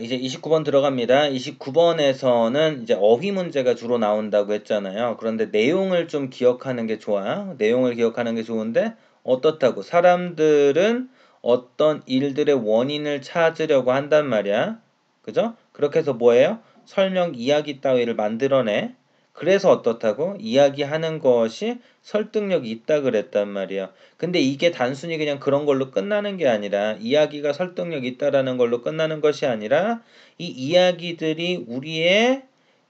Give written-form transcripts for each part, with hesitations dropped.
이제 29번 들어갑니다. 29번에서는 이제 어휘 문제가 주로 나온다고 했잖아요. 그런데 내용을 좀 기억하는 게 좋아. 내용을 기억하는 게 좋은데 어떻다고? 사람들은 어떤 일들의 원인을 찾으려고 한단 말이야. 그죠? 그렇게 해서 뭐예요? 설명 이야기 따위를 만들어내. 그래서 어떻다고? 이야기하는 것이 설득력이 있다 그랬단 말이야. 근데 이게 단순히 그냥 그런 걸로 끝나는 게 아니라 이야기가 설득력 있다라는 걸로 끝나는 것이 아니라 이 이야기들이 우리의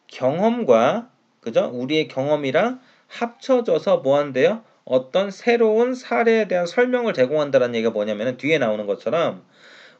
경험과 그죠? 우리의 경험이랑 합쳐져서 뭐 한대요? 어떤 새로운 사례에 대한 설명을 제공한다는 얘기가 뭐냐면 뒤에 나오는 것처럼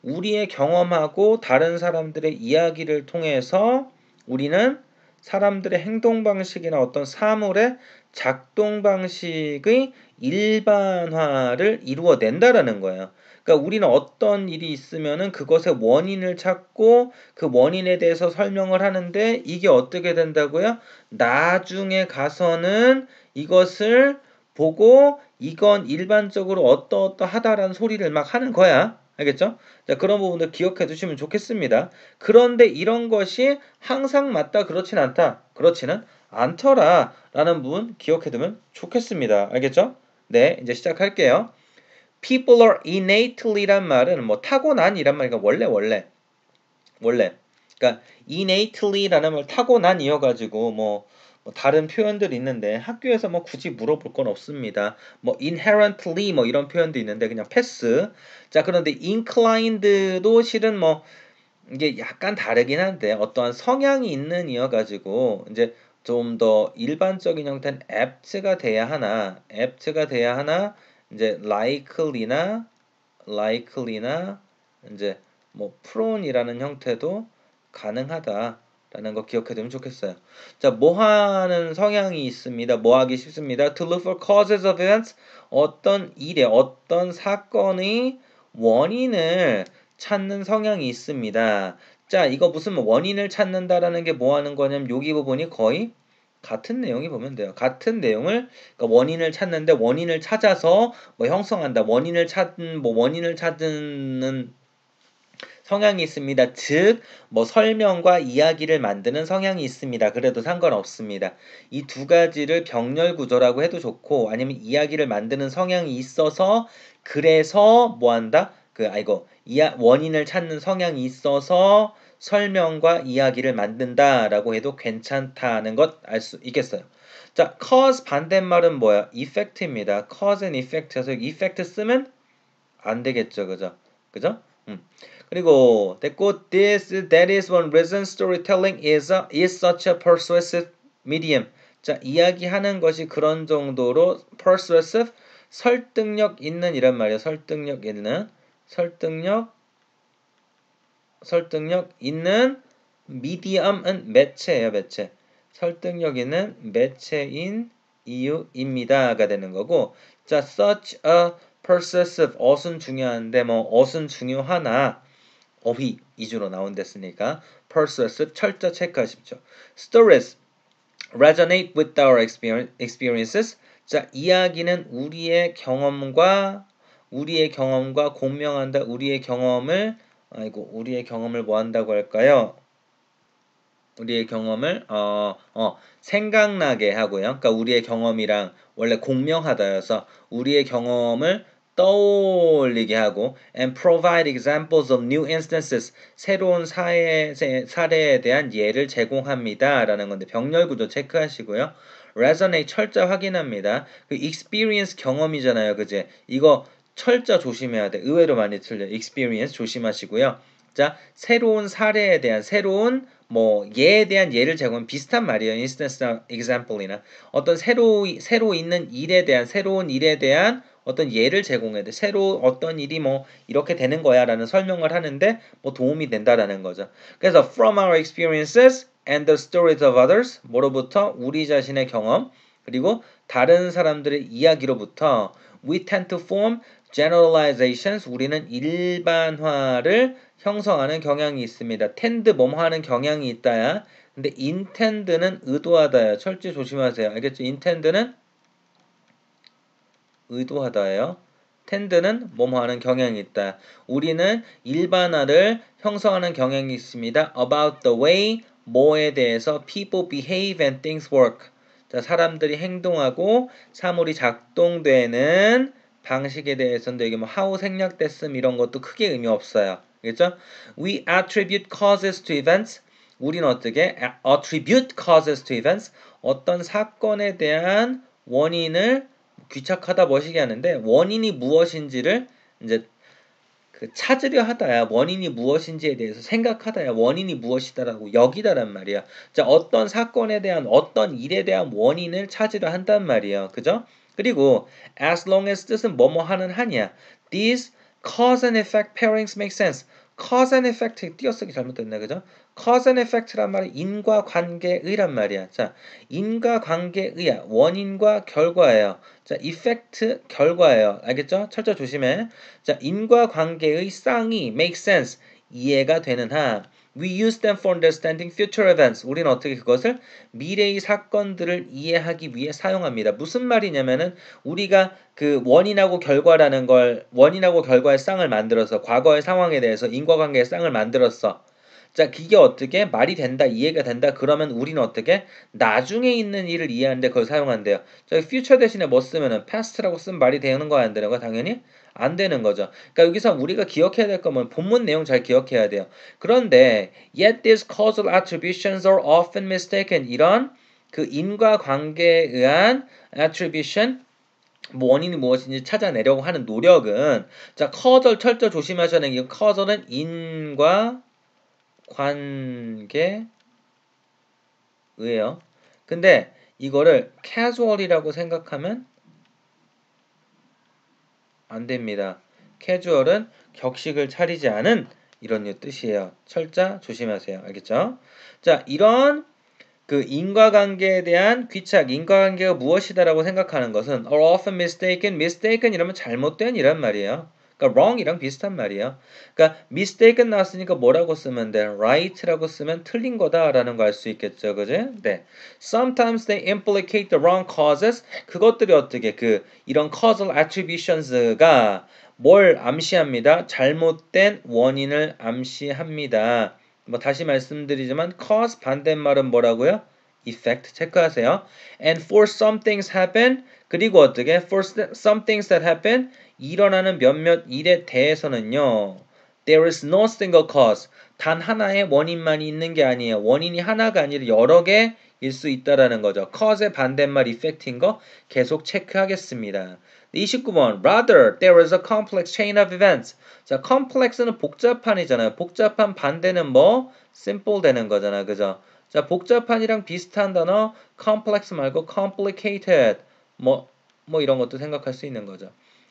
우리의 경험하고 다른 사람들의 이야기를 통해서 우리는 사람들의 행동 방식이나 어떤 사물의 작동 방식의 일반화를 이루어낸다라는 거예요. 그러니까 우리는 어떤 일이 있으면은 그것의 원인을 찾고 그 원인에 대해서 설명을 하는데 이게 어떻게 된다고요? 나중에 가서는 이것을 보고 이건 일반적으로 어떠어떠하다라는 소리를 막 하는 거야. 알겠죠? 자, 그런 부분들 기억해 두시면 좋겠습니다. 그런데 이런 것이 항상 맞다, 그렇진 않다, 그렇지는 않더라 라는 부분 기억해 두면 좋겠습니다. 알겠죠? 네, 이제 시작할게요. People are innately란 말은 뭐 타고난이란 말이니까 원래 그러니까 innately라는 말 타고난 이어가지고 뭐 다른 표현들이 있는데 학교에서 뭐 굳이 물어볼 건 없습니다. 뭐 inherently 뭐 이런 표현도 있는데 그냥 패스. 자, 그런데 inclined도 실은 뭐 이게 약간 다르긴 한데 어떠한 성향이 있는 이어가지고 이제 좀 더 일반적인 형태는 apt가 돼야 하나 이제 likely나 이제 뭐 prone이라는 형태도 가능하다라는 거 기억해 두면 좋겠어요. 자, 뭐 하는 성향이 있습니다. 뭐 하기 쉽습니다. To look for causes of events. 어떤 일에 어떤 사건의 원인을 찾는 성향이 있습니다. 자, 이거 무슨 뭐 원인을 찾는다라는 게 뭐 하는 거냐면 여기 부분이 거의 같은 내용이 보면 돼요. 같은 내용을 그러니까 원인을 찾는데 원인을 찾아서 뭐 형성한다. 원인을 찾는 성향이 있습니다. 즉, 뭐 설명과 이야기를 만드는 성향이 있습니다. 그래도 상관없습니다. 이 두 가지를 병렬 구조라고 해도 좋고 아니면 이야기를 만드는 성향이 있어서 그래서 뭐 한다? 원인을 찾는 성향이 있어서 설명과 이야기를 만든다라고 해도 괜찮다는 것 알 수 있겠어요. 자, cause 반대말은 뭐야? effect입니다. cause and effect에서 effect 쓰면 안 되겠죠. 그죠? 그죠? 그리고 됐고 that is one reason storytelling is such a persuasive medium. 자, 이야기하는 것이 그런 정도로 persuasive 설득력 있는 이란 말이에요. 설득력 있는 medium은 매체예요, 매체. 설득력 있는 매체인 이유입니다가 되는 거고. 자, such a persuasive 어순 중요한데 뭐 어순 중요하나 어휘 위주로 나온댔으니까 persuasive 철자 체크하십시오. Stories resonate with our experiences. 자, 이야기는 우리의 경험과 공명한다. 우리의 경험을 뭐 한다고 할까요? 우리의 경험을 생각나게 하고요. 그러니까 우리의 경험이랑 원래 공명하다여서 우리의 경험을 떠올리게 하고 and provide examples of new instances 새로운 사례에 대한 예를 제공합니다. 라는 건데 병렬 구조 체크하시고요. resonate 철자 확인합니다. 그 experience 경험이잖아요. 그제? 이거 철자 조심해야 돼. 의외로 많이 틀려. experience 조심하시고요. 자, 새로운 사례에 대한 새로운 뭐 예에 대한 예를 제공하면 비슷한 말이에요. instance나 example이나 어떤 새로 있는 새로운 일에 대한 어떤 예를 제공해야 돼. 새로 어떤 일이 뭐 이렇게 되는 거야라는 설명을 하는데 뭐 도움이 된다라는 거죠. 그래서 from our experiences and the stories of others 뭐로부터 우리 자신의 경험 그리고 다른 사람들의 이야기로부터 we tend to form generalizations 우리는 일반화를 형성하는 경향이 있습니다. tend 뭐뭐 하는 경향이 있다야. 근데 intend는 의도하다야. 철저히 조심하세요. 알겠죠? intend는 의도하다예요. tend는 뭐뭐 하는 경향이 있다. 우리는 일반화를 형성하는 경향이 있습니다. about the way 뭐에 대해서 people behave and things work. 자, 사람들이 행동하고 사물이 작동되는 방식에 대해서는 이게 뭐 how 생략됐음 이런 것도 크게 의미 없어요. 알겠죠? We attribute causes to events. 우리는 어떻게 attribute causes to events. 어떤 사건에 대한 원인을 귀착하다 멋이게 하는데 원인이 무엇인지를 이제 그 찾으려 하다야 원인이 무엇인지에 대해서 생각하다야 원인이 무엇이다라고 여기다란 말이야. 자, 어떤 사건에 대한 어떤 일에 대한 원인을 찾으려 한단 말이에요. 그죠? 그리고 as long as 뜻은 뭐뭐 하는 한이야. These cause and effect pairings make sense. cause and effect 띄어쓰기 잘못됐네. 그죠? cause and effect란 말은 인과관계의란 말이야. 자, 인과관계의야. 원인과 결과예요. 자, effect 결과예요. 알겠죠? 철저 조심해. 자, 인과관계의 쌍이 make sense. 이해가 되는 한 We use them for understanding future events. 우리는 어떻게 그것을 미래의 사건들을 이해하기 위해 사용합니다. 무슨 말이냐면은 우리가 그 원인하고 결과라는 걸 원인하고 결과의 쌍을 만들어서 과거의 상황에 대해서 인과관계의 쌍을 만들었어. 자, 그게 어떻게 말이 된다, 이해가 된다. 그러면 우리는 어떻게 나중에 있는 일을 이해하는데 그걸 사용한대요. 자, future 대신에 뭐 쓰면은 past라고 쓰면 말이 되는 거야, 안 되는 거야? 당연히 안 되는 거죠. 그러니까 여기서 우리가 기억해야 될 거면 본문 내용 잘 기억해야 돼요. 그런데 yet these causal attributions are often mistaken. 이런 그 인과관계에 의한 attribution 뭐 원인이 무엇인지 찾아내려고 하는 노력은 자, causal 철저 조심하셔야 되는 게 causal은 인과관계의예요. 근데 이거를 casual이라고 생각하면 안 됩니다. 캐주얼은 격식을 차리지 않은 이런 뜻이에요. 철자 조심하세요. 알겠죠? 자, 이런 그 인과관계에 대한 귀착, 인과관계가 무엇이다라고 생각하는 것은 are often mistaken, mistaken 이러면 잘못된 이란 말이에요. 그러니까 wrong이랑 비슷한 말이에요. 그러니까 mistaken 나왔으니까 뭐라고 쓰면 돼? right라고 쓰면 틀린 거다라는 거 알 수 있겠죠. 그지? 네. Sometimes they implicate the wrong causes. 그것들이 어떻게 이런 causal attributions가 뭘 암시합니다. 잘못된 원인을 암시합니다. 뭐 다시 말씀드리지만 cause 반대말은 뭐라고요? effect 체크하세요. And for some things happen 그리고 어떻게 for some things that happen 일어나는 몇몇 일에 대해서는요. There is no single cause. 단 하나의 원인만이 있는 게 아니에요. 원인이 하나가 아니라 여러 개일 수 있다라는 거죠. cause의 반대말 effect인 거 계속 체크하겠습니다. 29번 Rather, there is a complex chain of events. 자, complex는 복잡한이잖아요. 복잡한 반대는 뭐? simple 되는 거잖아. 그죠? 자, 복잡한이랑 비슷한 단어 complex 말고 complicated. 뭐 이런 것도 생각할 수 있는 거죠.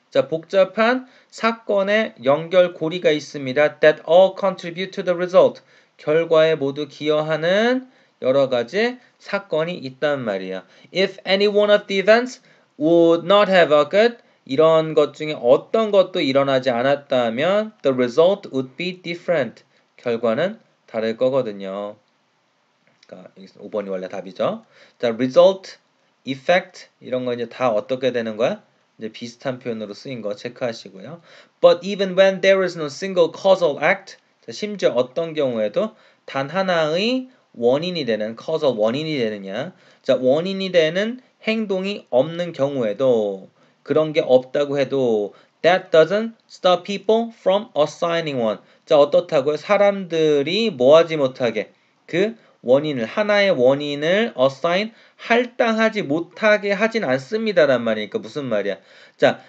자, 복잡한 사건의 연결고리가 있습니다. That all contribute to the result. 결과에 모두 기여하는 여러 가지 사건이 있단 말이야. If any one of the events would not have occurred, 이런 것 중에 어떤 것도 일어나지 않았다면 the result would be different. 결과는 다를 거거든요. 그러니까 5번이 원래 답이죠. 자, result, effect 이런 거 이제 다 어떻게 되는 거야? 이제 비슷한 표현으로 쓰인 거 체크하시고요. But even when there is no single causal act, 자, 심지어 어떤 경우에도 단 하나의 원인이 되는 causal 원인이 되느냐? 자, 원인이 되는 행동이 없는 경우에도 그런 게 없다고 해도 that doesn't stop people from assigning one. 자, 어떻다고요? 사람들이 뭐하지 못하게 하나의 원인을 assign 할당하지 못하게 하진 않습니다란 말이니까 무슨 말이야? 자,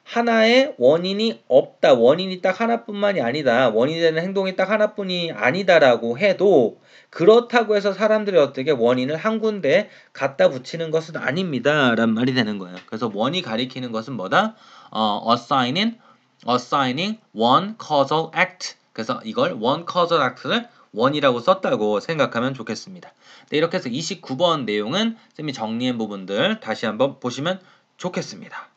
하나의 원인이 없다. 원인이 딱 하나뿐만이 아니다. 원인이 되는 행동이 딱 하나뿐이 아니다라고 해도 그렇다고 해서 사람들이 어떻게 원인을 한 군데에 갖다 붙이는 것은 아닙니다. 란 말이 되는 거예요. 그래서 원이 가리키는 것은 뭐다? assigning one causal act. 그래서 이걸 one causal act를 원이라고 썼다고 생각하면 좋겠습니다. 네, 이렇게 해서 29번 내용은 쌤이 정리한 부분들 다시 한번 보시면 좋겠습니다.